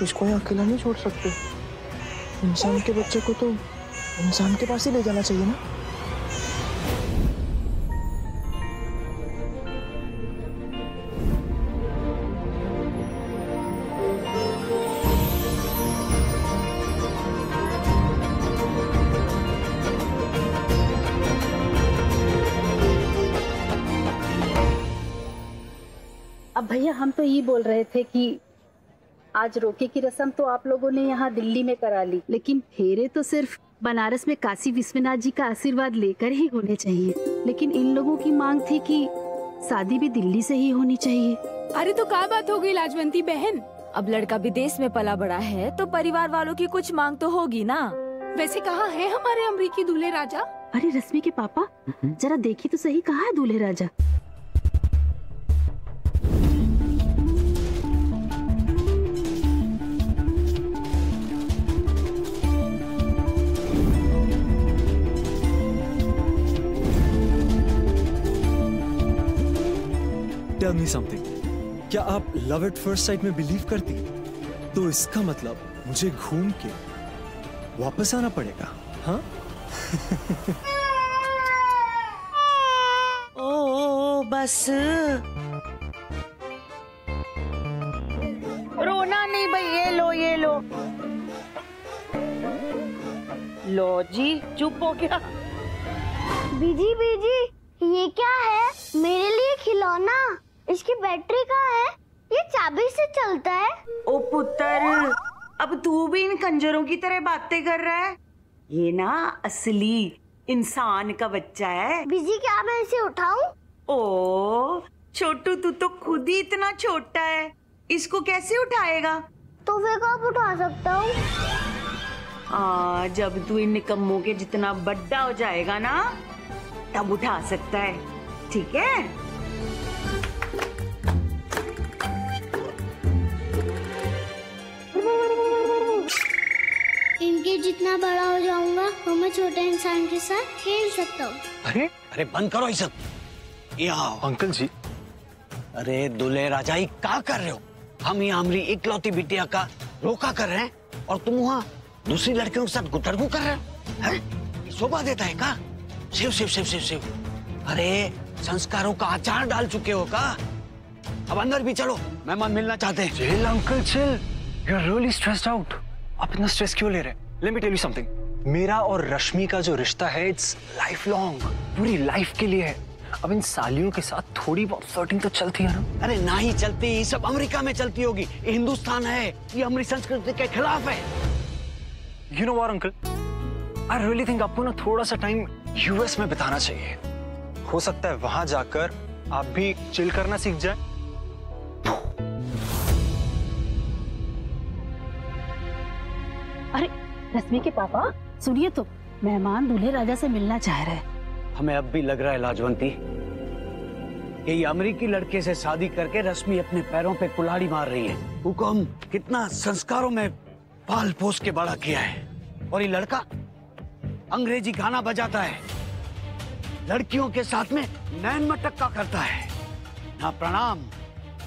इसको यहाँ अकेला नहीं छोड़ सकते। इंसान के बच्चे को तो इंसान के पास ही ले जाना चाहिए ना। अब भैया हम तो ये बोल रहे थे कि आज रोके की रस्म तो आप लोगों ने यहाँ दिल्ली में करा ली, लेकिन फेरे तो सिर्फ बनारस में काशी विश्वनाथ जी का आशीर्वाद लेकर ही होने चाहिए। लेकिन इन लोगों की मांग थी कि शादी भी दिल्ली से ही होनी चाहिए। अरे तो क्या बात हो गई लाजवंती बहन? अब लड़का विदेश में पला बड़ा है तो परिवार वालों की कुछ मांग तो होगी ना। वैसे कहाँ है हमारे अमरीकी दूल्हे राजा? अरे रश्मि के पापा जरा देखिए तो सही, कहाँ है दूल्हे राजा? Tell me something. क्या आप लव एट फर्स्ट साइट में बिलीव करती? तो इसका मतलब मुझे घूम के वापस आना पड़ेगा, हाँ? ओ बस रोना नहीं भाई, ये लो लो जी, चुप हो गया। बीजी ये क्या है? मेरे लिए खिलौना। इसकी बैटरी कहाँ है? ये चाबी से चलता है। ओ पुत्र, अब तू भी इन कंजरों की तरह बातें कर रहा है? ये ना असली इंसान का बच्चा है। बीजी क्या मैं इसे उठाऊं? ओ छोटू, तू तो खुद ही इतना छोटा है, इसको कैसे उठाएगा? तो फिर कब उठा सकता हूँ? जब तू इन निकम्मों के जितना बड़ा हो जाएगा ना, तब उठा सकता है, ठीक है? इनके जितना बड़ा हो जाऊंगा तो मैं छोटे इंसान के साथ खेल सकता हूँ। अरे बंद करो ये सब। अंकल जी, अरे दूल्हे राजा ही क्या कर रहे हो? हम यहाँ हमारी इकलौती बिटिया का रोका कर रहे हैं और तुम वहाँ दूसरी लड़कियों के साथ गुटरगू कर रहे हो? हैं? शोभा देता है का? शिव। अरे संस्कारों का अचार डाल चुके हो का? अब अंदर भी चलो, मेहमान मिलना चाहते हैं। Chill uncle chill, you are really stressed out. आप इतना स्ट्रेस क्यों ले रहे हैं? Let me tell you something, मेरा और रश्मि का जो रिश्ता है इट्स लाइफ लॉन्ग, पूरी लाइफ के लिए है। अब इन सालियों के साथ थोड़ी बहुत फ्लर्टिंग तो चलती है ना? अरे ना ही चलती, ये सब अमेरिका में चलती होगी, ये हिंदुस्तान है, ये हमारी संस्कृति के खिलाफ है। You know what uncle, I really think आपको ना थोड़ा सा टाइम यूएस में बिताना चाहिए। हो सकता है वहां जाकर आप भी चिल करना सीख जाए। अरे रश्मि के पापा सुनिए तो, मेहमान दूल्हे राजा से मिलना चाह रहे हैं। हमें अब भी लग रहा है लाजवंती कि ये अमेरिकी लड़के से शादी करके रश्मि अपने पैरों पे कुल्हाड़ी मार रही है। उनको हम कितना संस्कारों में पाल पोस के बड़ा किया है, और ये लड़का अंग्रेजी गाना बजाता है, लड़कियों के साथ में नैन मटक्का करता है, ना प्रणाम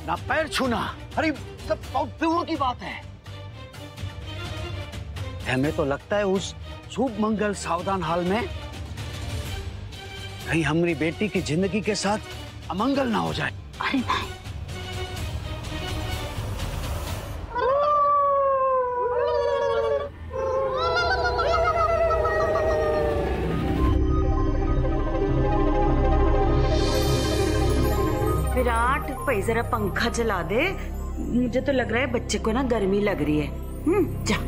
ना पैर छूना। अरे सब कौतुकों की बात है। हमें तो लगता है उस शुभ मंगल सावधान हाल में कहीं हमारी बेटी की जिंदगी के साथ अमंगल ना हो जाए। अरे नहीं, विराट भाई जरा पंखा चला दे, मुझे तो लग रहा है बच्चे को ना गर्मी लग रही है। जा।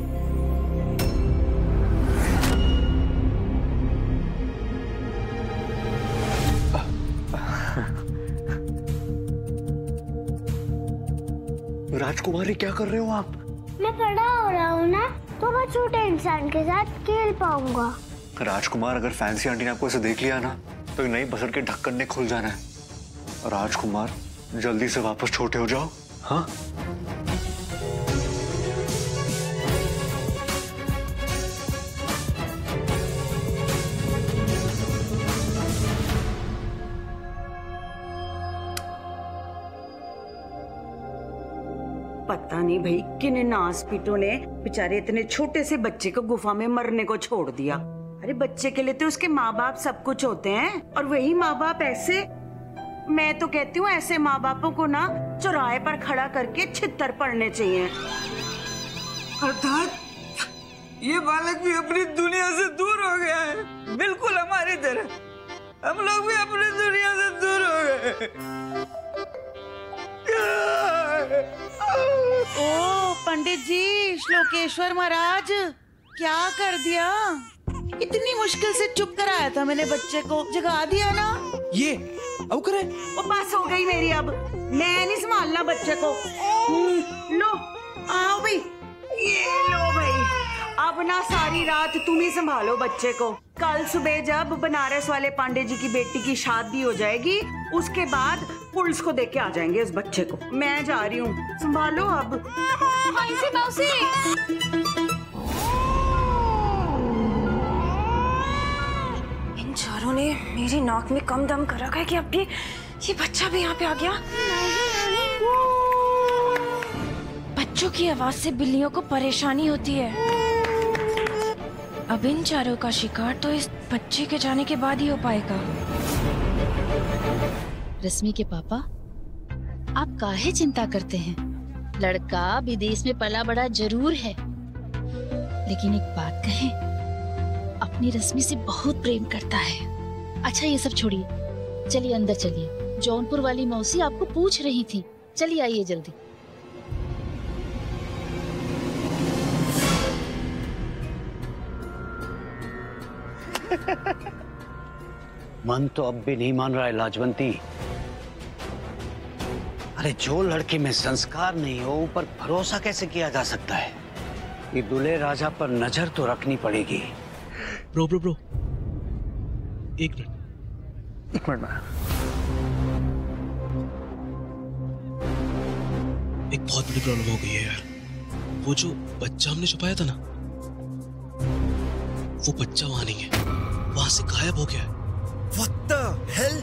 राजकुमारी क्या कर रहे हो आप? मैं बड़ा हो रहा हूँ ना, तो मैं छोटे इंसान के साथ खेल पाऊंगा। राजकुमार, अगर फैंसी आंटी ने आपको ऐसे देख लिया ना तो नई बसर के ढक्कन ने खुल जाना है। राजकुमार जल्दी से वापस छोटे हो जाओ, हाँ? पता नहीं भाई किन नासपीटों ने बेचारे इतने छोटे से बच्चे को गुफा में मरने को छोड़ दिया। अरे बच्चे के लिए तो उसके माँ बाप सब कुछ होते हैं, और वही माँ बाप ऐसे, मैं तो कहती हूँ ऐसे माँ बापों को ना चौराहे पर खड़ा करके छित्तर पड़ने चाहिए। अर्थात ये बालक भी अपनी दुनिया से दूर हो गया है, बिल्कुल हमारी तरह। हम लोग भी अपनी दुनिया से दूर हो गए। ओ पंडित जी, श्लोकेश्वर महाराज, क्या कर दिया? इतनी मुश्किल से चुप कराया था मैंने बच्चे को, जगा दिया ना। ये अब करे। वो बस हो गई मेरी, अब मैं नहीं संभालना बच्चे को। लो आओ भाई, ये लो भाई, अब ना सारी रात तुम ही संभालो बच्चे को। कल सुबह जब बनारस वाले पांडे जी की बेटी की शादी हो जाएगी, उसके बाद पुलिस को देके आ जाएंगे उस बच्चे को। मैं जा रही हूँ, संभालो अब। मौसी इन चारों ने मेरी नाक में कम दम कर रखा है कि अब ये बच्चा भी यहाँ पे आ गया। बच्चों की आवाज से बिल्लियों को परेशानी होती है। अब इन चारों का शिकार तो इस बच्चे के जाने के बाद ही हो पाएगा। रश्मि के पापा, आप काहे चिंता करते हैं? लड़का विदेश में पला बड़ा जरूर है, लेकिन एक बात कहें, अपनी रश्मि से बहुत प्रेम करता है। अच्छा ये सब छोड़िए, चलिए अंदर चलिए। जौनपुर वाली मौसी आपको पूछ रही थी, चलिए आइए जल्दी। मन तो अब भी नहीं मान रहा है लाजवंती। अरे जो लड़के में संस्कार नहीं हो, ऊपर भरोसा कैसे किया जा सकता है? ये दूल्हे राजा पर नजर तो रखनी पड़ेगी। ब्रो एक मिनट मैम। एक बहुत बड़ी प्रॉब्लम हो गई है यार। वो जो बच्चा हमने छुपाया था ना, वो बच्चा वहां नहीं है, वहां से गायब हो गया है। What the hell?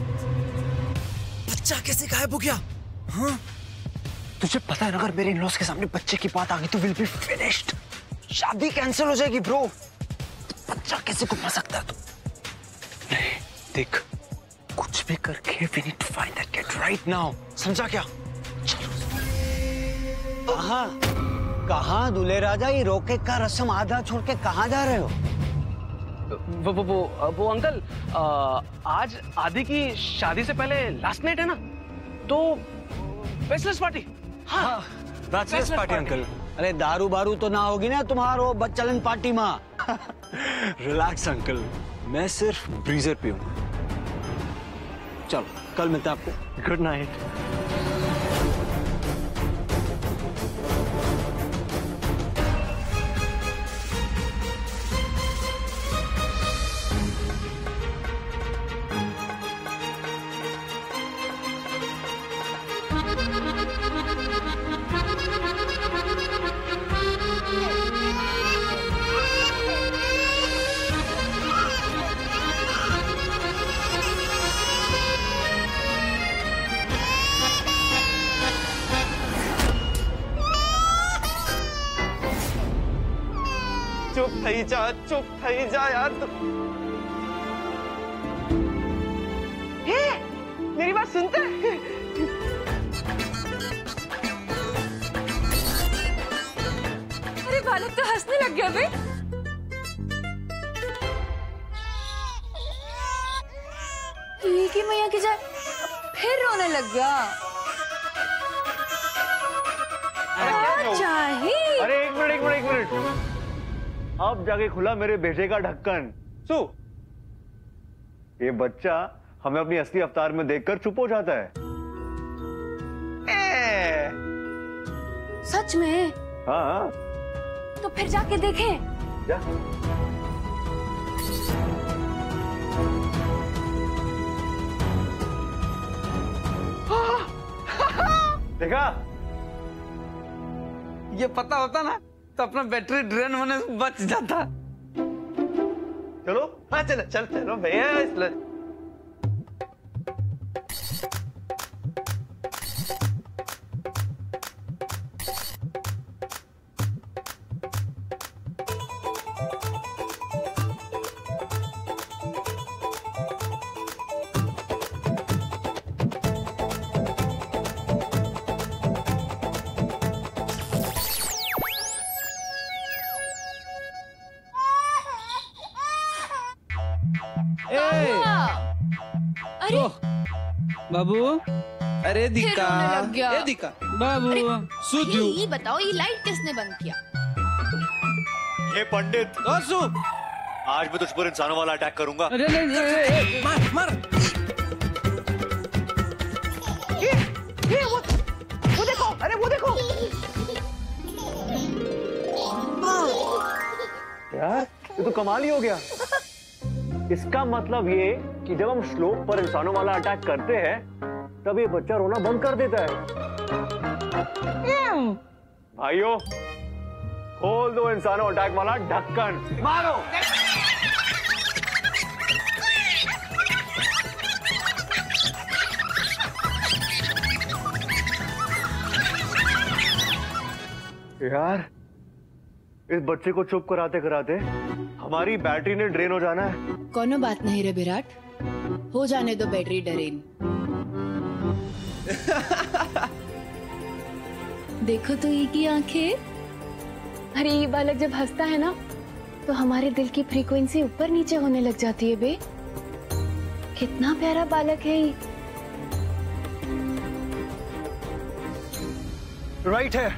बच्चा कैसे गायब हो गया? हाँ? तुझे पता है ना, अगर मेरे इन-लॉज के सामने बच्चे की बात आ गई तो विल बी फिनिश्ड। शादी कैंसिल हो जाएगी ब्रो। बच्चा कैसे घुमा सकता है तू? नहीं देख, कुछ भी करके we need to find that kid right now. समझा क्या? चलो। कहाँ दूल्हे राजा, ये रोके का रस्म आधा छोड़ के कहाँ जा रहे हो? वो अंकल, आज आदि की शादी से पहले लास्ट नाइट है ना, तो बैचलर्स पार्टी। हाँ बैचलर्स पार्टी अंकल। अरे दारू बारू तो ना होगी ना तुम्हारो बच्चलन पार्टी में? रिलैक्स अंकल, मैं सिर्फ ब्रीजर पीऊंगा। चलो कल मिलते हैं आपको। Good night. चुप थई जा यार तू। मेरी बात सुनते? अरे बालक तो हंसने लग गया बे। की मैया की जाए फिर रोने लग गया। चाहिए। अरे एक मिनट। अब जाके खुला मेरे बेटे का ढक्कन। सु, ये बच्चा हमें अपनी असली अवतार में देखकर चुप हो जाता है। सच में? हाँ। तो फिर जाके देखें। जा। देखा? ये पता होता ना तो अपना बैटरी ड्रेन होने से बच जाता। चलो हाँ चलो भैया। अरे बाबू, अरे दिका, लग गया। ए दिका, बाबू, सुजू। ये बताओ, ये लाइट किसने बंद किया? ये पंडित। सु, आज मैं तुझ पर इंसानों वाला अटैक करूंगा। अरे नहीं, मार मार। ये वो देखो, अरे वो देखो। यार ये तो कमाल ही हो गया। इसका मतलब ये कि जब हम श्लोक पर इंसानों वाला अटैक करते हैं तब ये बच्चा रोना बंद कर देता है। भाइयों, खोल दो इंसानों अटैक वाला ढक्कन, मारो। यार इस बच्चे को चुप कराते कराते हमारी बैटरी ने ड्रेन हो जाना है। कोनो बात नहीं रे विराट, हो जाने दो बैटरी ड्रेन। देखो तो ये की आंखें। अरे ये बालक जब हंसता है ना तो हमारे दिल की फ्रीक्वेंसी ऊपर नीचे होने लग जाती है बे। कितना प्यारा बालक है ये। राइट है,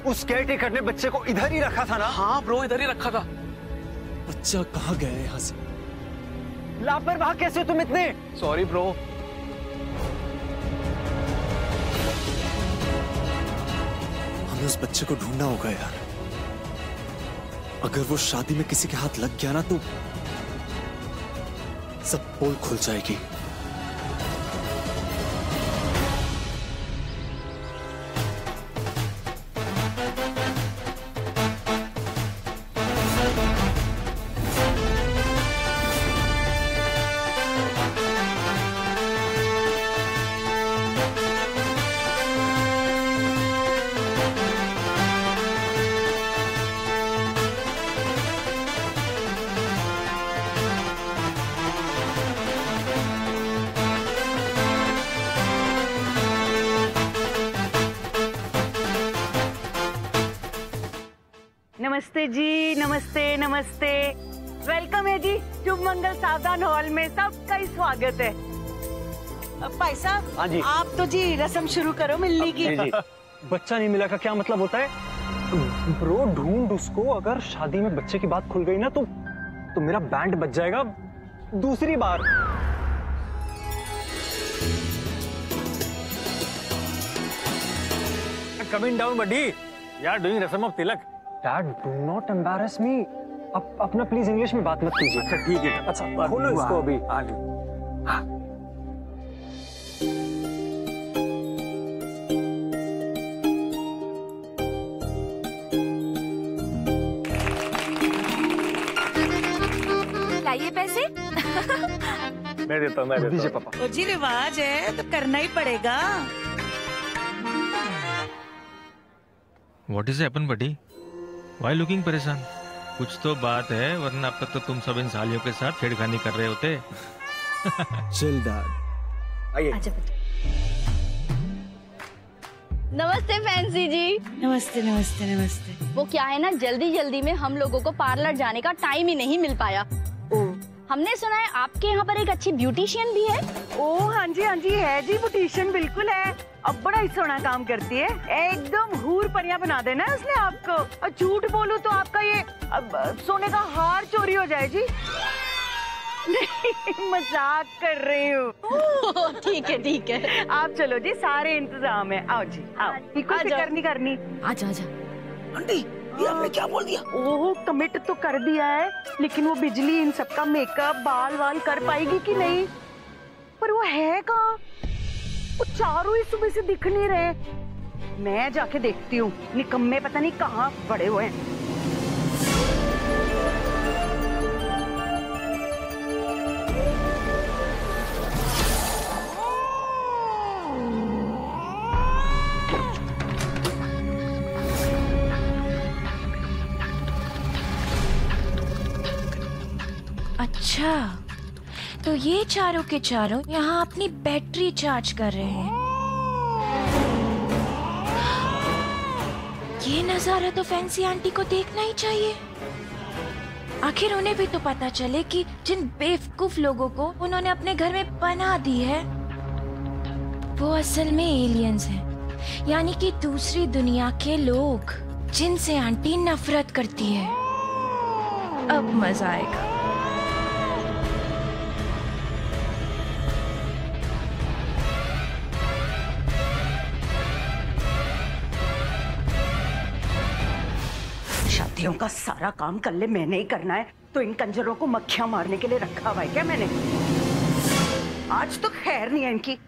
उस केयरटेकर ने बच्चे को इधर ही रखा था ना। हाँ ब्रो, इधर ही रखा था। बच्चा कहाँ गया है यहाँ से? लापरवाह कैसे तुम इतने? Sorry bro. हमें उस बच्चे को ढूंढना होगा यार। अगर वो शादी में किसी के हाथ लग गया ना तो सब पोल खुल जाएगी। नमस्ते जी, नमस्ते नमस्ते। वेलकम है जी शुभ मंगल सावधान हॉल में, सबका ही स्वागत है। भाई साहब, हाँ जी। आप तो जी रस्म शुरू करो मिलने की। जी। बच्चा नहीं मिला का क्या मतलब होता है? ब्रो ढूंढ उसको, अगर शादी में बच्चे की बात खुल गई ना तो मेरा बैंड बज जाएगा दूसरी बार। कमिंग डाउन बडी, यार डूइंग रस्म of tilak. Dad do not embarrass me. अपना प्लीज इंग्लिश में बात मत कीजिए। अच्छा ठीक है। अच्छा खोलो इसको अभी। हाँ। लाइए पैसे। मैं देता हूँ, मैं देता हूँ। पापा। और जी रिवाज है तो करना ही पड़ेगा। What is happened, buddy? Why looking परेशान? कुछ तो बात है, वरना अब तक तो तुम सब इन सालियों के साथ छेड़खानी कर रहे होते। Chill dad. आइए। नमस्ते फैंसी जी। नमस्ते नमस्ते नमस्ते। वो क्या है ना, जल्दी जल्दी में हम लोगों को पार्लर जाने का टाइम ही नहीं मिल पाया। हमने सुना है आपके यहाँ पर एक अच्छी ब्यूटिशियन भी है। ओ हाँ जी है जी, ब्यूटिशियन बिल्कुल है। अब बड़ा ही सोना काम करती है, एकदम हूर परियां बना देना है उसने आपको। और झूठ बोलूं तो आपका ये सोने का हार चोरी हो जाए जी। नहीं मजाक कर रही हूँ। ठीक है। आप चलो जी, सारे इंतजाम है। आओ जी आओ, कोई फिक्र नहीं करनी। आजा आजा। आंटी ये आपने क्या बोल दिया? ओह कमिट तो कर दिया है, लेकिन वो बिजली इन सबका मेकअप बाल वाल कर पाएगी कि नहीं? पर वो है कहाँ? वो चारों ही सुबह से दिख नहीं रहे। मैं जाके देखती हूँ, निकम्मे पता नहीं कहाँ पड़े हुए हैं। अच्छा, तो ये चारों के चारों यहाँ अपनी बैटरी चार्ज कर रहे हैं। ये नजारा तो फैंसी आंटी को देखना ही चाहिए। आखिर उन्हें भी तो पता चले कि जिन बेवकूफ लोगों को उन्होंने अपने घर में पनाह दी है वो असल में एलियंस हैं, यानी कि दूसरी दुनिया के लोग जिनसे आंटी नफरत करती है। अब मजा आएगा। शादियों का सारा काम कर ले मैंने ही करना है, तो इन कंजरों को मक्खियां मारने के लिए रखा हुआ है क्या मैंने? आज तो खैर नहीं है इनकी।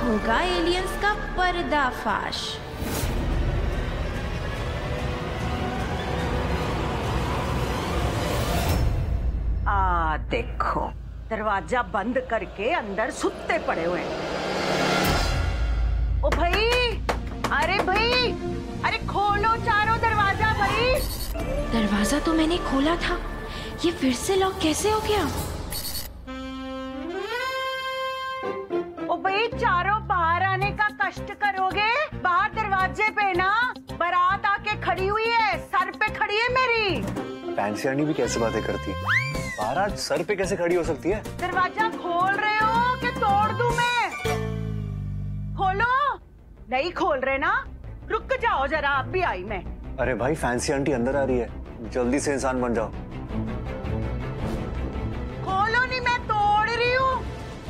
होगा एलियंस का पर्दाफाश। देखो दरवाजा बंद करके अंदर सुत्ते पड़े हुए हैं। ओ भाई, अरे भाई, अरे खोलो चारों दरवाजा भाई। दरवाजा तो मैंने खोला था, ये फिर से लॉक कैसे हो गया? ओ भाई चारों बाहर आने का कष्ट करोगे? बाहर दरवाजे पे ना बारात आके खड़ी हुई है, सर पे खड़ी है मेरी। फैंसी आंटी भी कैसे बातें करती है? बारात सर पे कैसे खड़ी हो सकती है? दरवाजा खोल रहे हो कि तोड़ दूं मैं? खोलो। नहीं खोल रहे ना, रुक जाओ जरा, अब भी आई मैं। अरे भाई फैंसी आंटी अंदर आ रही है, जल्दी से इंसान बन जाओ। खोलो नहीं, मैं तोड़ रही हूँ,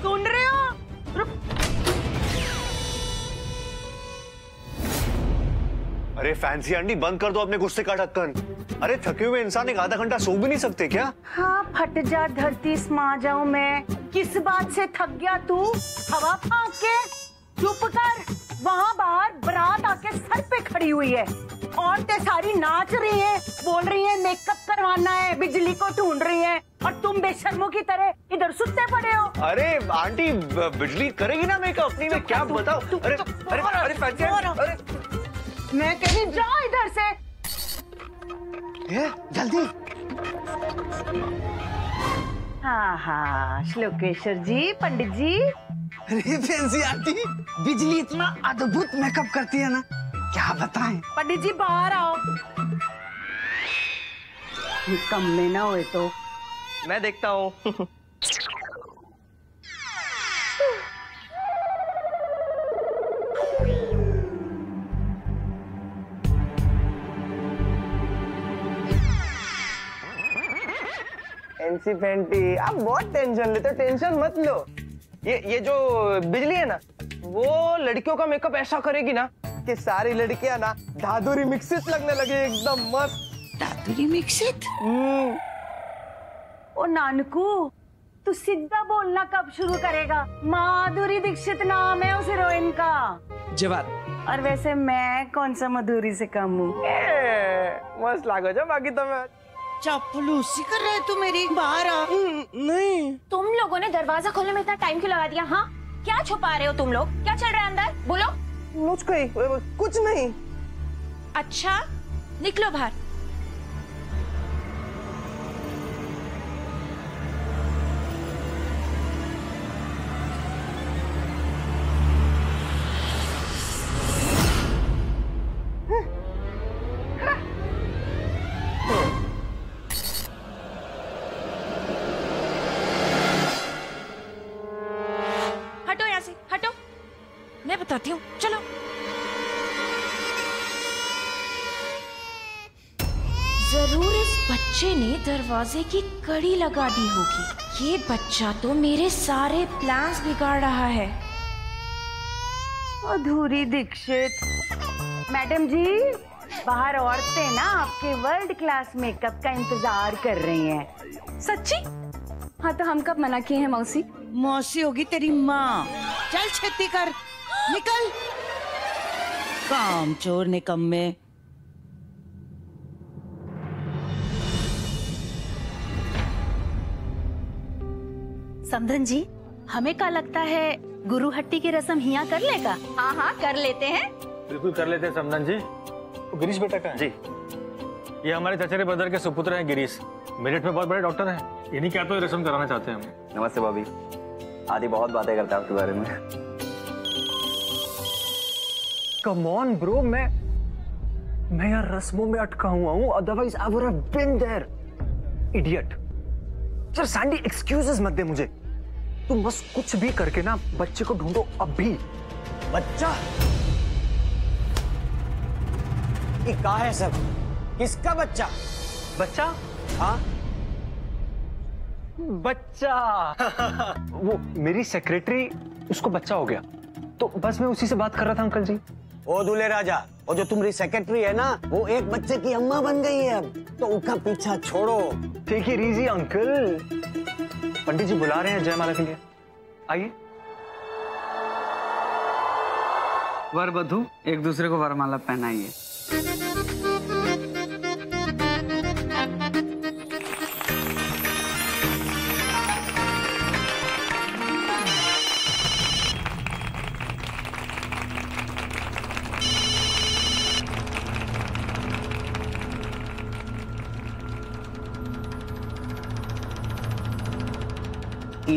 सुन रहे हो? रुक। अरे फैंसी आंटी बंद कर दो अपने गुस्से का ढक्कन। अरे थके हुए इंसान एक आधा घंटा सो भी नहीं सकते क्या? हाँ फट जा धरती समा जाऊं मैं। किस बात से थक गया तू? हवा फांक के? चुप कर। वहाँ बाहर बारात आके सर पे खड़ी हुई है, औरतें सारी नाच रही हैं, बोल रही हैं मेकअप करवाना है, बिजली को ढूंढ रही हैं, और तुम बेशर्मों की तरह इधर सुत्ते पड़े हो। अरे आंटी बिजली करेगी ना मेकअप अपनी में, क्या बताओ? अरे अरे अरे फैंसी आंटी, अरे मैं कहीं जाओ इधर से। जल्दी। हाँ हाँ श्लोकेश्वर जी, पंडित जी। अरे फैंसी आंटी, बिजली इतना अद्भुत मेकअप करती है ना, क्या बताएं। पंडित जी बाहर आओ। निकम्मे ना हुए तो। मैं देखता हूँ। फैंसी फैंटी, आप बहुत टेंशन लेते हो, टेंशन मत लो। ये जो बिजली है ना, वो लड़कियों का मेकअप ऐसा करेगी ना कि सारी लड़कियां ना धाधुरी मिक्सित लगने लगी, एकदम मस्त। धाधुरी मिक्सित? ओ नानकू, तू सीधा बोलना कब शुरू करेगा? माधुरी दीक्षित नाम है उस हीरोइन का। जवाब। और वैसे मैं कौन सा मधुरी से कम हूँ? मस्त लागो जो बाकी तो मैं। चापलूसी कर रहे तू मेरी? बाहर आ। नहीं। तुम लोगों ने दरवाजा खोलने में इतना टाइम क्यों लगा दिया? हाँ, क्या छुपा रहे हो तुम लोग? क्या चल रहा है अंदर? बोलो। मुझको ही कुछ नहीं। अच्छा निकलो बाहर। बताती हूँ, चलो। जरूर इस बच्चे ने दरवाजे की कड़ी लगा दी होगी। ये बच्चा तो मेरे सारे प्लान्स बिगाड़ रहा है। अधूरी दीक्षित, मैडम जी बाहर औरतें ना आपके वर्ल्ड क्लास मेकअप का इंतजार कर रही हैं। सच्ची? हाँ तो हम कब मना किए हैं मौसी? मौसी होगी तेरी माँ। चल छेती कर, निकल। काम चोर निकम्मे। समधन जी, हमें क्या लगता है गुरु हट्टी की रस्म हिया कर लेगा? हाँ हाँ कर लेते हैं। बिल्कुल कर लेते हैं समधन जी। तो गिरीश बेटा का है? जी, ये हमारे चचेरे ब्रदर के सुपुत्र हैं गिरीश। मेरठ में बहुत बड़े डॉक्टर हैं। इन्हीं क्या तो ये रस्म कराना चाहते हैं हम। नमस्ते भाभी। आदि बहुत बातें करता है आपके बारे में। कम ऑन ब्रो, मैं यार रस्मों में अटका हुआ हूँ। Otherwise I would have been there. Idiot. Sir Sandy excuses मत दे मुझे। तुम बस कुछ भी करके ना बच्चे को ढूंढो अभी। बच्चा? ये कहाँ है सब? किसका बच्चा? बच्चा? हाँ बच्चा वो मेरी सेक्रेटरी, उसको बच्चा हो गया तो बस मैं उसी से बात कर रहा था अंकल जी। ओ दूल्हे राजा, वो जो तुम्हारी सेक्रेटरी है ना, वो एक बच्चे की अम्मा बन गई है अब, तो उसका पीछा छोड़ो। ठीक है रीजी अंकल। पंडित जी बुला रहे हैं जयमाला के लिए, आइए। वर वधू एक दूसरे को वरमाला पहनाइए।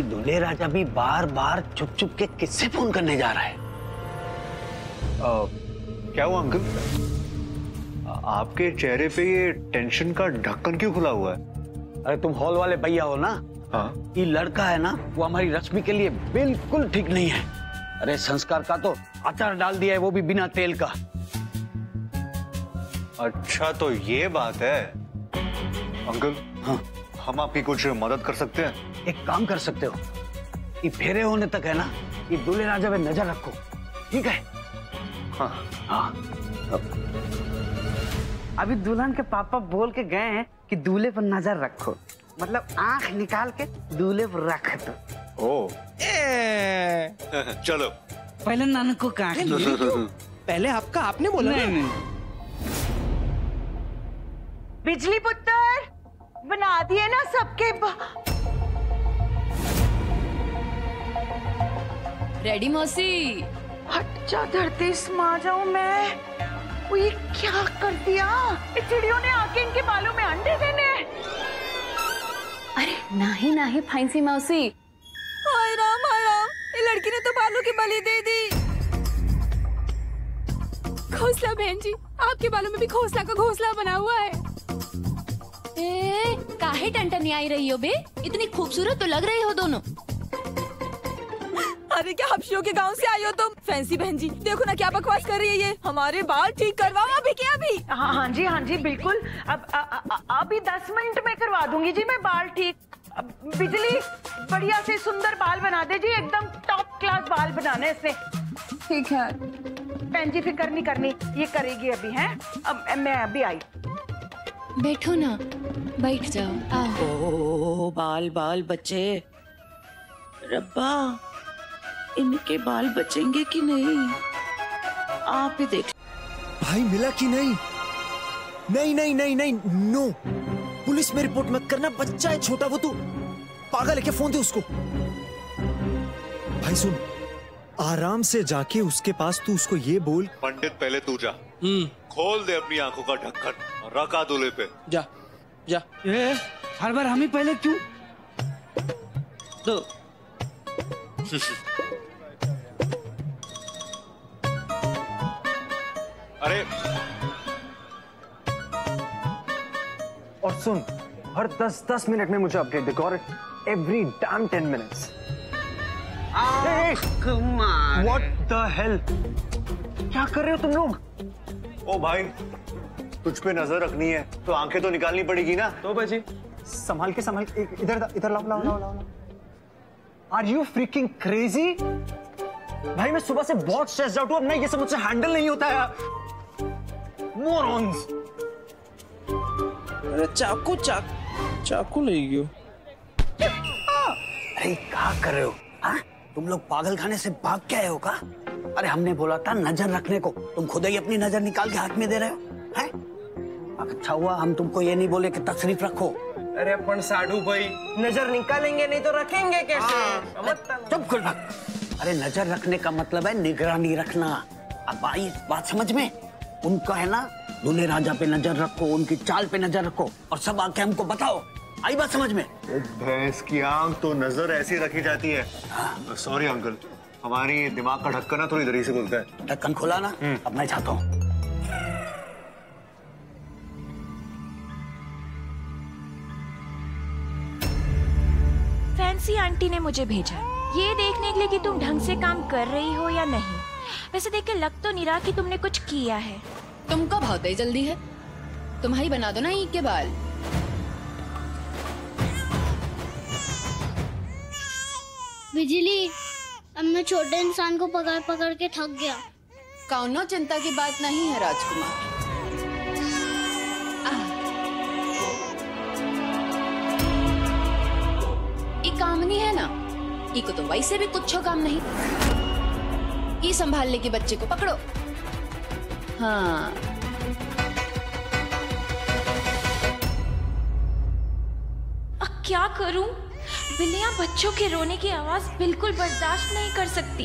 दूल्हे राजा भी बार बार चुप चुप के किससे फोन करने जा रहा है? क्या हुआ अंकल? आपके चेहरे पे ये टेंशन का ढक्कन क्यों खुला हुआ है? अरे तुम हॉल वाले भैया हो ना? हाँ। ये लड़का है ना, वो हमारी रश्मि के लिए बिल्कुल ठीक नहीं है। अरे संस्कार का तो अचार डाल दिया है, वो भी बिना तेल का। अच्छा तो ये बात है अंकल। हाँ, हम आपकी कुछ मदद कर सकते हैं? एक काम कर सकते हो, ये फेरे होने तक है ना, ये दूल्हे राजा पे नजर रखो, ठीक है? हाँ हाँ। अभी दुल्हन के पापा बोल के गए हैं कि दूल्हे पर नजर रखो, मतलब आंख निकाल के दूल्हे पर रख दो। ओ चलो पहले नानक को काट लो। पहले आपका आपने बोला ना। नहीं। बिजली पुत्र बना दिए ना सबके रेडी मौसी? हट जा धरती, समा जाऊं मैं। वो ये क्या कर दिया? इस चिड़ियों ने आके इनके बालों में अंडे देने। अरे नहीं फैंसी मौसी। हाय राम, ये लड़की ने तो बालों की बलि दे दी। घोंसला बहन जी, आपके बालों में भी घोंसला का घोंसला बना हुआ है। काहे टंटनी आई रही हो बे? इतनी खूबसूरत तो लग रही हो दोनों। अरे क्या हबशियों के गांव से आई हो तुम? फैंसी बहन जी देखो ना क्या बकवास कर रही है ये। हमारे बाल ठीक करवाओ अभी के अभी। हाँ जी बिल्कुल। अब अभी 10 मिनट में करवा दूंगी जी मैं बाल ठीक। बिजली बढ़िया से सुंदर बाल बना दे जी, एकदम टॉप क्लास बाल बनाने इसने। ठीक है बहन जी, फिक्र नहीं करनी, ये करेगी अभी। हैं अब मैं अभी आई। बैठो ना, बैठ जाओ। आओ। ओ बाल बाल बच्चे, रब्बा इनके बाल बचेंगे कि नहीं? आप ही देख। भाई मिला कि नहीं? नहीं नो, पुलिस में रिपोर्ट मत करना। बच्चा है छोटा, वो तू पागल है क्या? फोन दे उसको। भाई सुन, आराम से जाके उसके पास तू उसको ये बोल, पंडित पहले तू जा, खोल दे अपनी आंखों का ढक्कन और रखा दूल्हे पे। जा हर बार हम ही पहले क्यों? तो अरे और सुन, हर 10 मिनट में मुझे update they. Got it? Every dam 10 minutes. What the hell? क्या कर रहे हो तुम लोग? ओ भाई, तुझ पे नजर रखनी है तो आंखें तो निकालनी पड़ेगी ना। तो बची संभाल के इधर लाओ। Are you freaking crazy? भाई मैं सुबह से बहुत स्ट्रेस्ड आउट हूं, अब ना ये सब मुझसे हैंडल नहीं होता है। Morons! अरे चाकू ले गयो। अरे क्या कर रहे हो? हाँ? तुम लोग पागल खाने से भाग के आए हो का? अरे हमने बोला था नजर रखने को, तुम खुद ही अपनी नजर निकाल के हाथ में दे रहे हो, हैं? अच्छा हुआ हम तुमको ये नहीं बोले कि तशरीफ रखो। अरे अपन साधु भाई, नजर निकालेंगे नहीं तो रखेंगे कैसे? चुप खुल भाग। अरे नजर रखने का मतलब है निगरानी रखना। अब आई बात समझ में? उनका है ना, दूल्हे राजा पे नजर रखो, उनकी चाल पे नजर रखो और सब आके हमको बताओ। आई बात समझ में? भैंस की आंख तो नजर ऐसी रखी जाती है। सॉरी अंकल, हमारी दिमाग का ढक्कन ना थोड़ी देरी से खुलता है। ढक्कन खुला ना, अब मैं चाहता हूँ। फैंसी आंटी ने मुझे भेजा ये देखने के लिए कि तुम ढंग से काम कर रही हो या नहीं। वैसे देख के लग तो नहीं रहा कि तुमने कुछ किया है। तुमको बहुत ही जल्दी है, तुम्हारी बना दो ना ईद के बाल। बिजली, अब मैं छोटे इंसान को पकड़ पकड़ के थक गया। कौनो चिंता की बात नहीं है राजकुमार। कामनी है ना, ई को तो वैसे भी कुछ काम नहीं। ई संभाल ले के बच्चे को पकड़ो। हाँ अब क्या करूं? बिल्लियां बच्चों के रोने की आवाज बिल्कुल बर्दाश्त नहीं कर सकती।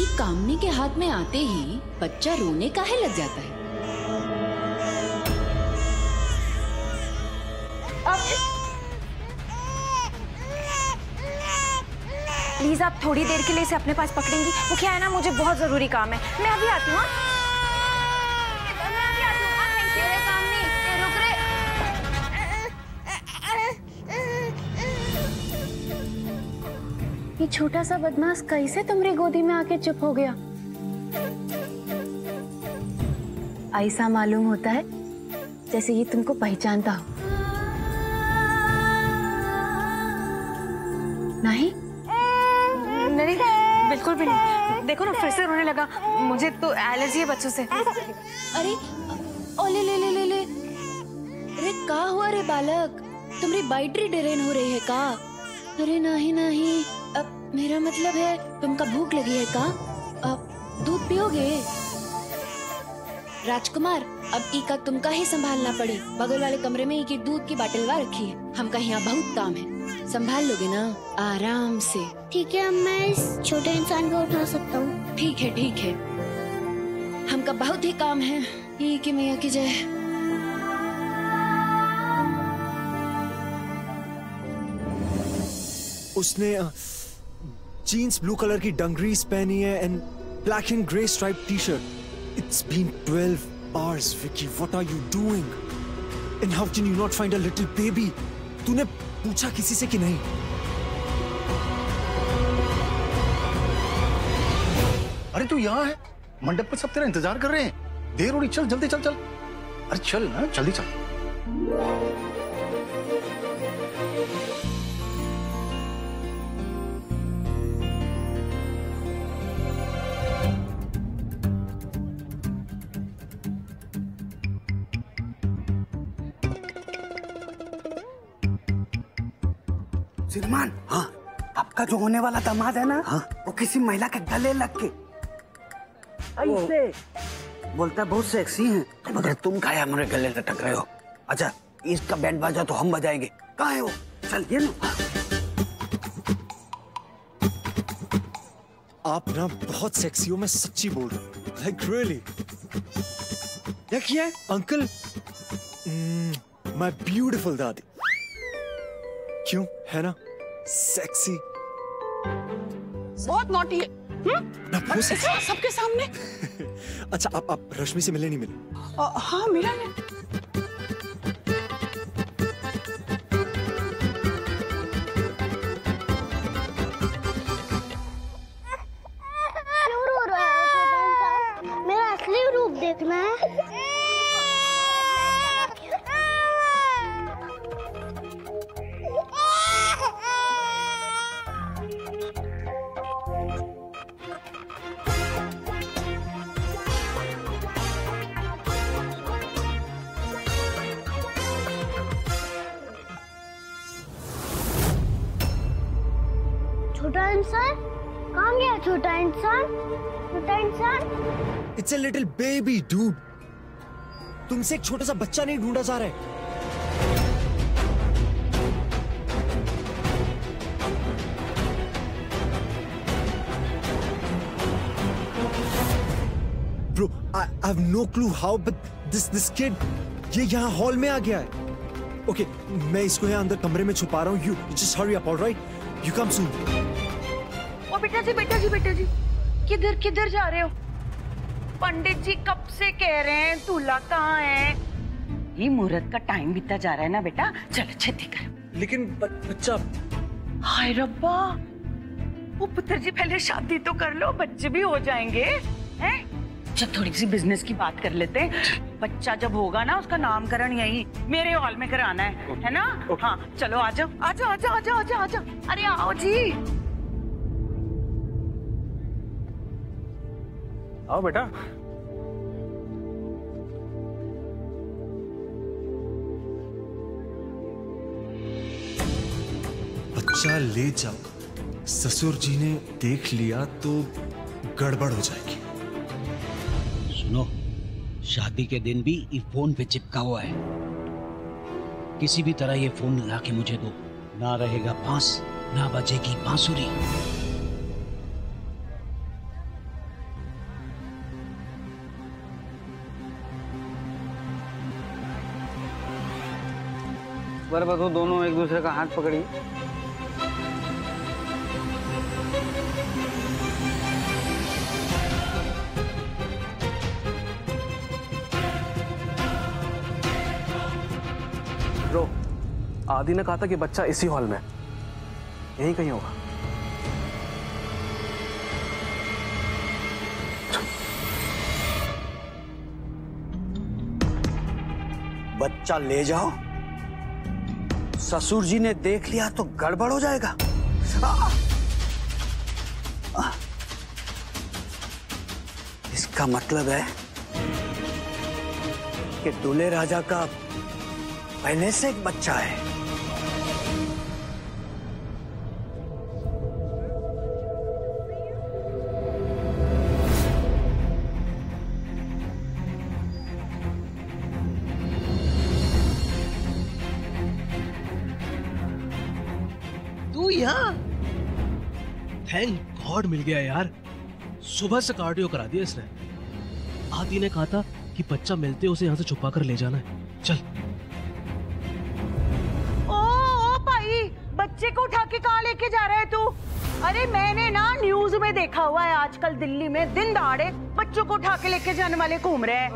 ई कामनी के हाथ में आते ही बच्चा रोने काहे लग जाता है? प्लीज आप थोड़ी देर के लिए इसे अपने पास पकड़ेंगी? वो क्या है ना, मुझे बहुत जरूरी काम है। मैं अभी आती हूँ। ये छोटा सा बदमाश कैसे तुम्हारी गोदी में आके चुप हो गया? ऐसा मालूम होता है जैसे ये तुमको पहचानता हो। नहीं नहीं, बिल्कुल भी नहीं। देखो ना, फिर से रोने लगा। मुझे तो एलर्जी है बच्चों से। अरे ओले ले ले ले ले। अरे का हुआ रे बालक, तुम्हारी बैटरी ड्रेन हो रही है का? अरे नहीं नहीं, अब मेरा मतलब है तुमका भूख लगी है का? अब दूध पियोगे? राजकुमार, अब ई का तुमका ही संभालना पड़ी। बगल वाले कमरे में ई की दूध की बाटलवा रखी है। हमका यहाँ बहुत काम है, संभाल लोगे ना आराम से? ठीक है, मैं इस छोटे इंसान को उठा सकता हूँ। ठीक है ठीक है, हमका बहुत ही काम है। ये कि मैया की जय। उसने जीन्स ब्लू कलर की डंगरीज पहनी है and black and grey stripe T shirt. It's been 12 hours, Vicky, what are you doing? And how can you not find a little baby? तूने पूछा किसी से कि नहीं? अरे तू यहाँ है, मंडप पे सब तेरा इंतजार कर रहे हैं। देर हो रही, चल जल्दी चल। अरे चल ना, जल्दी चल। श्रीमान, हाँ, आपका जो होने वाला दामाद है ना, हाँ? वो किसी महिला के गले लग के ऐसे बोलता बहुत सेक्सी है, मगर तुम काहे हमारे गले लटक रहे हो? अच्छा, इसका बैंड बाजा तो हम बजाएंगे। कहाँ है वो? चल ये ना। आप ना बहुत सेक्सी हो, मैं सच्ची बोल रहा हूँ। Like really. देखिए अंकल, माय ब्यूटीफुल दादी। क्यों, है ना सेक्सी? बहुत नॉटी है। सबके सामने। अच्छा, आप रश्मि से मिले नहीं मिले? हाँ, मिला है। छोटा इंसान कहाँ गया? छोटा इंसान, छोटा इंसान। It's a little baby, dude. तुमसे एक छोटा सा बच्चा नहीं ढूंढा जा रहा है। Bro, I have no clue how, but this kid, ये यहाँ हॉल में आ गया है। Okay, मैं इसको यहाँ अंदर कमरे में छुपा रहा हूँ। You just hurry up, all right? You come soon. ओ बेटा जी, किधर किधर जा रहे हो? पंडित जी कब से कह रहे हैं दूल्हा कहाँ है? ये मुहूर्त का टाइम बीतता जा रहा है ना बेटा, चलो छेती कर। लेकिन बच्चा। हाय रब्बा, वो पुत्र जी पहले शादी तो कर लो, बच्चे भी हो जाएंगे हैं? जब थोड़ी सी बिजनेस की बात कर लेते हैं। बच्चा जब होगा ना, उसका नामकरण यही मेरे हॉल में कराना है ना? हाँ चलो आ जाओ आ जाओ आ जाओ आ जाओ आ जाओ आ जाओ। अरे आओ जी, आओ बेटा। बच्चा ले जाओ, ससुर जी ने देख लिया तो गड़बड़ हो जाएगी। सुनो, शादी के दिन भी ये फोन पे चिपका हुआ है। किसी भी तरह ये फोन लाके मुझे दो, ना रहेगा बांस ना बजेगी बांसुरी। बराबर तो दोनों एक दूसरे का हाथ पकड़िए। ब्रो, आदि ने कहा था कि बच्चा इसी हॉल में यहीं कहीं होगा। बच्चा ले जाओ, ससुर जी ने देख लिया तो गड़बड़ हो जाएगा। इसका मतलब है कि दूल्हे राजा का पहले से एक बच्चा है। तू यहाँ? थैंक गॉड मिल गया यार। सुबह से कार्डियो करा दिया इसने। आदि ने कहा था कि बच्चा मिलते उसे यहाँ से छुपा कर ले जाना है। चल। ओ भाई, बच्चे को उठा के कहाँ लेके जा रहा है तू? अरे मैंने ना न्यूज में देखा हुआ है, आजकल दिल्ली में दिन दहाड़े बच्चों को उठा के लेके जाने वाले घूम रहे हैं।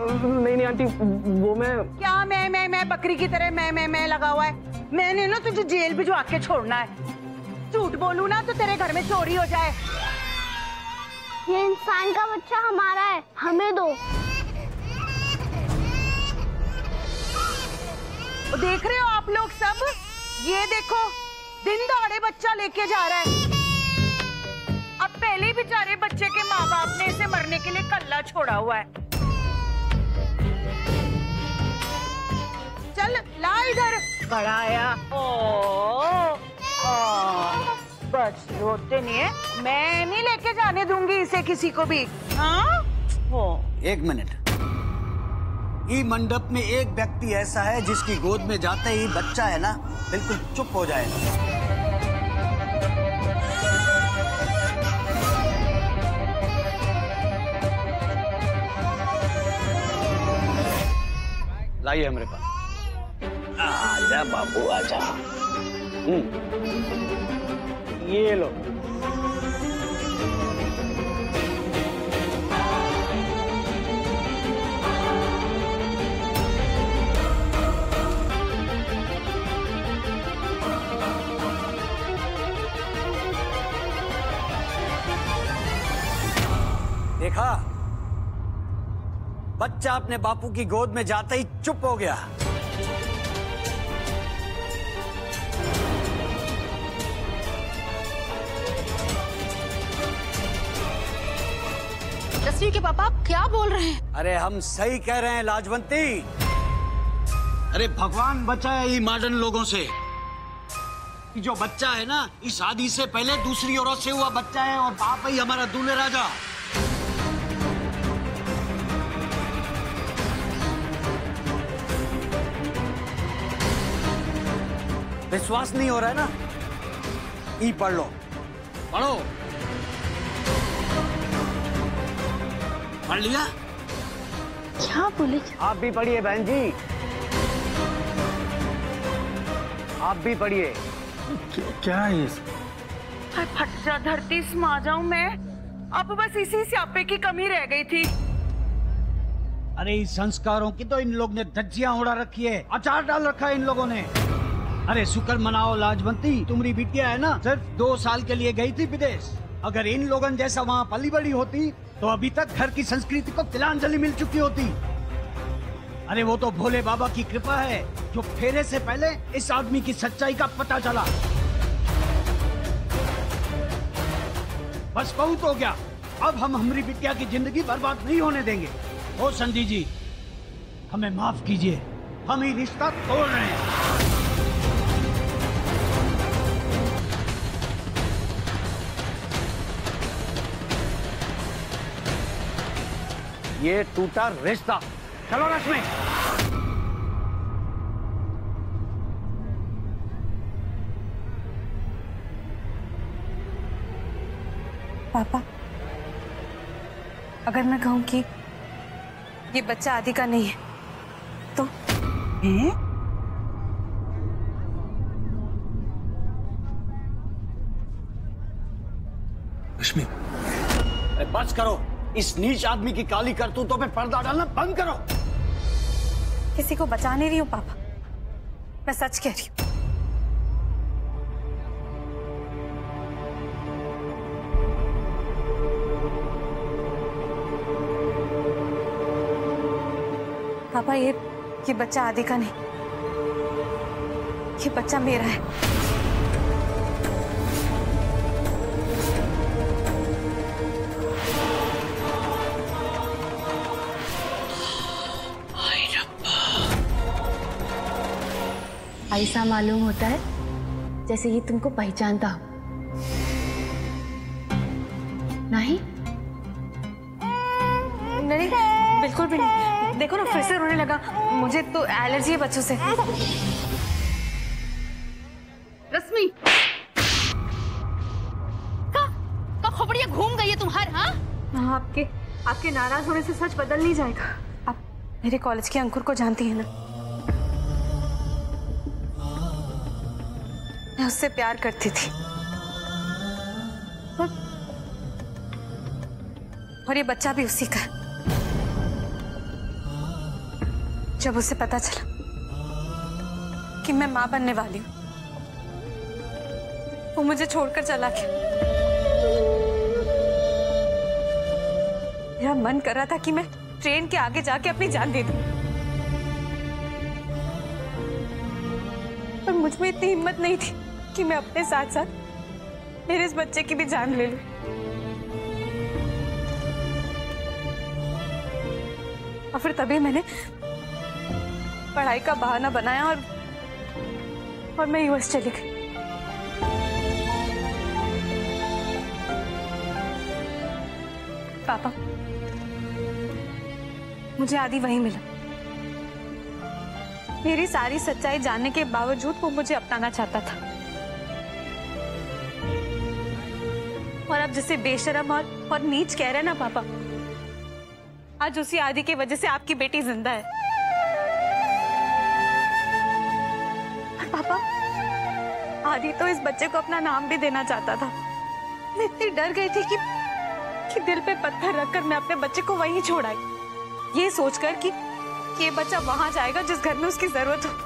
नहीं आंटी, वो मैं क्या मैं बकरी की तरह मैं लगा हुआ है। मैंने ना तुझे जेल भिजवा के छोड़ना है। झूठ बोलूं ना तो तेरे घर में चोरी हो जाए। ये इंसान का बच्चा हमारा है, हमें दो। देख रहे हो आप लोग सब, ये देखो दिन दहाड़े बच्चा लेके जा रहा है। अब पहले ही बेचारे बच्चे के माँ बाप ने इसे मरने के लिए कल्ला छोड़ा हुआ है। चल ला इधर, बड़ा आया। बस रोते नहीं है, मैं नहीं लेके जाने दूंगी इसे किसी को भी। हाँ वो एक मिनट, ई मंडप में एक व्यक्ति ऐसा है जिसकी गोद में जाते ही बच्चा है ना बिल्कुल चुप हो जाएगा। लाइए हमारे पास। आजा बाबू आजा। ये लो। देखा, बच्चा अपने बापू की गोद में जाते ही चुप हो गया। जसवीर के पापा आप क्या बोल रहे हैं? अरे हम सही कह रहे हैं लाजवंती। अरे भगवान बचाए ये मॉडर्न लोगों से। कि जो बच्चा है ना, इस शादी से पहले दूसरी औरत से हुआ बच्चा है और बाप ही हमारा दूल्हे राजा। विश्वास नहीं हो रहा है ना? ई पढ़ लो, पढ़ो। पढ़ लिया? क्या बोले? आप भी पढ़िए बहन जी, आप भी पढ़िए। क्या है ये? फट जा धरती में आ जाऊं मैं। अब बस इसी स्यापे की कमी रह गई थी। अरे इस संस्कारों की तो इन लोग ने धज्जियां उड़ा रखी है, अचार डाल रखा है इन लोगों ने। अरे शुक्र मनाओ लाजवंती, तुम्हारी बिटिया है ना, सिर्फ 2 साल के लिए गई थी विदेश। अगर इन लोगों जैसा वहाँ पली बड़ी होती तो अभी तक घर की संस्कृति को तिलांजलि मिल चुकी होती। अरे वो तो भोले बाबा की कृपा है जो फेरे से पहले इस आदमी की सच्चाई का पता चला। बस बहुत हो गया, अब हम हमारी बिटिया की जिंदगी बर्बाद नहीं होने देंगे। ओ संजी जी, हमें माफ कीजिए, हम ही रिश्ता तोड़ रहे हैं। ये टूटा रिश्ता। चलो रश्मि। पापा, अगर मैं कहूं कि ये बच्चा आदि का नहीं है तो? रश्मि, बस करो, इस नीच आदमी की काली करतूतों पे पर्दा डालना बंद करो। किसी को बचा नहीं रही हूँ पापा, मैं सच कह रही हूँ। पापा, ये बच्चा आदि का नहीं, ये बच्चा मेरा है। ऐसा मालूम होता है जैसे ये तुमको पहचानता हो। नहीं? नहीं, बिल्कुल भी नहीं। देखो ना, फिर से रोने लगा। मुझे तो एलर्जी है बच्चों से। रश्मि, का खोपड़िया घूम गई है तुम्हारे? हाँ, आपके नाराज होने से सच बदल नहीं जाएगा। आप मेरे कॉलेज के अंकुर को जानती है ना? मैं उससे प्यार करती थी और ये बच्चा भी उसी का है। जब उसे पता चला कि मैं मां बनने वाली हूं, वो मुझे छोड़कर चला गया। मेरा मन कर रहा था कि मैं ट्रेन के आगे जाके अपनी जान दे दूं, पर मुझ में इतनी हिम्मत नहीं थी कि मैं अपने साथ साथ मेरे इस बच्चे की भी जान ले लूं। और फिर तभी मैंने पढ़ाई का बहाना बनाया और मैं यूएस चली गई। पापा, मुझे आदि वहीं मिला। मेरी सारी सच्चाई जानने के बावजूद वो मुझे अपनाना चाहता था। और अब जिसे बेशरम और नीच कह रहे हैं ना पापा, आज उसी आदि की वजह से आपकी बेटी जिंदा है। और पापा, आदि तो इस बच्चे को अपना नाम भी देना चाहता था। मैं इतनी डर गई थी कि दिल पे पत्थर रखकर मैं अपने बच्चे को वहीं छोड़ आई, ये सोचकर कि ये बच्चा वहां जाएगा जिस घर में उसकी जरूरत हो।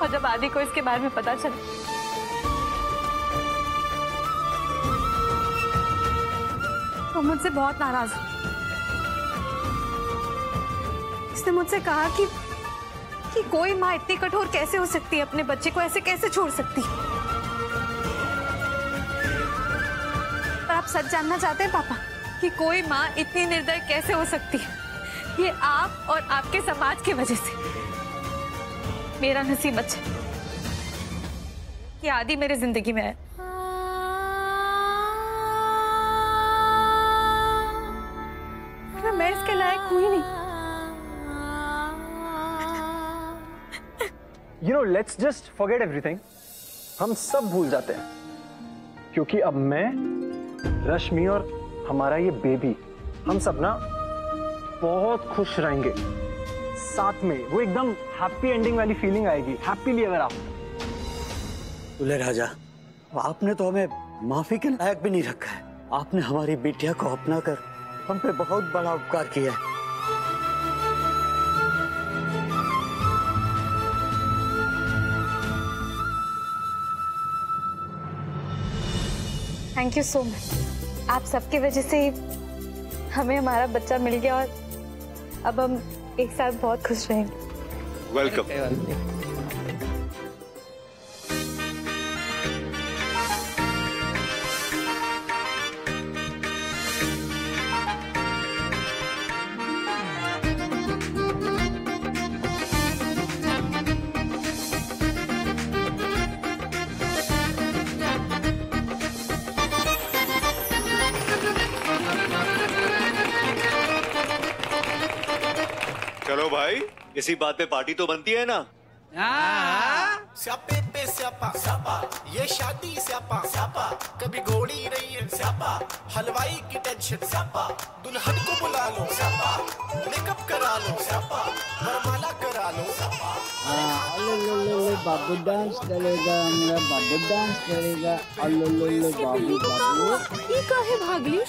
और जब आदि को इसके बारे में पता चला तो मुझसे बहुत नाराज हुआ। इसने मुझसे कहा कि कोई माँ इतनी कठोर कैसे हो सकती है, अपने बच्चे को ऐसे कैसे छोड़ सकती है। पर आप सच जानना चाहते हैं पापा कि कोई माँ इतनी निर्दयी कैसे हो सकती है? ये आप और आपके समाज की वजह से। मेरा नसीब अच्छा कि आदि मेरे जिंदगी में है। मैं इसके लायक हुई नहीं। You know, let's just forget everything. हम सब भूल जाते हैं क्योंकि अब मैं, रश्मि और हमारा ये बेबी, हम सब ना बहुत खुश रहेंगे साथ में। वो एकदम हैप्पी एंडिंग वाली फीलिंग आएगी, हैप्पीली एवर आफ्टर। दूल्हे राजा, आपने तो हमें माफी के लायक भी नहीं रखा है। आपने हमारी बिटिया को अपना कर हम पे बहुत बड़ा उपकार किया है। Thank you so much. आप सबकी वजह से हमें हमारा बच्चा मिल गया और अब हम एक साथ बहुत खुश रहेंगे। वेलकम। चलो भाई, इसी बात पे पार्टी तो बनती है ना। स्यापे पे स्यापा स्यापा, ये शादी स्यापा स्यापा, कभी घोड़ी नहीं है स्यापा, हलवाई की टेंशन स्यापा, दुल्हन को बुला लो स्यापा, मेकअप करा लो स्यापा, वरमाला करा लो स्यापा। बाबू डांस करेगा, मेरा बाबू डांस करेगा। बाबू बाबू ये काहे भागली?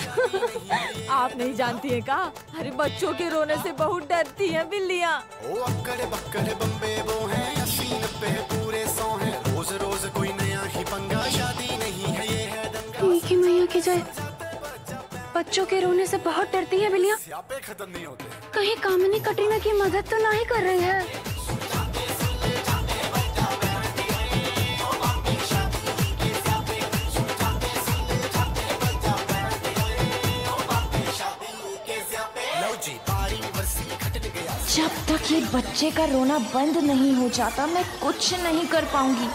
आप नहीं जानती है का? अरे बच्चों के रोने से बहुत डरती हैं बिल्लियाँ। ओ अक्कड़े बक्कड़े बम्बे वो हैं, असीन पे पूरे सौ हैं, रोज रोज कोई नया ही पंगा, शादी नहीं है ये है दंगा। ठीक है मैया की जय। बच्चों के रोने से बहुत डरती है बिल्लियाँ। स्यापे खत्म नहीं होते। कहीं कामिनी कटरीना की मदद तो नहीं कर रही है? जब तक ये बच्चे का रोना बंद नहीं हो जाता मैं कुछ नहीं कर पाऊंगी।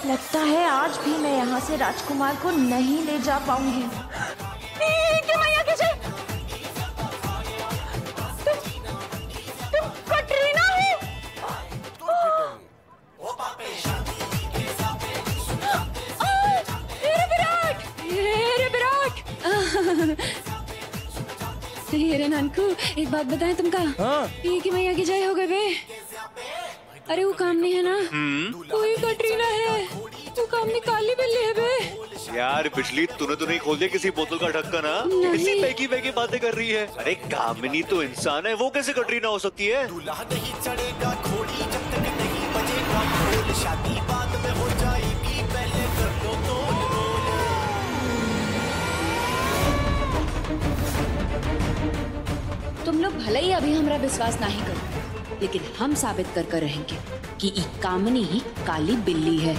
लगता है आज भी मैं यहाँ से राजकुमार को नहीं ले जा पाऊंगी। तुम कटरीना हो? अरे नानकू, एक बात बताएं तुमका? हाँ? कि मैया की जय हो गए बे। अरे वो कामनी है ना, वही कटरीना है। वो कामनी काली बिल्ली है बे। यार बिजली, तूने तो नहीं खोल दिया किसी बोतल का ढक्कन? इतनी पैकी पैकी बातें कर रही है। अरे कामिनी तो इंसान है, वो कैसे कटरीना हो सकती है? शादी बाद में हो जाएगी, पहले कर लो तो। तुम लोग भले ही अभी हमारा विश्वास नहीं करो, लेकिन हम साबित कर रहेंगे कि ई कामनी ही काली बिल्ली है।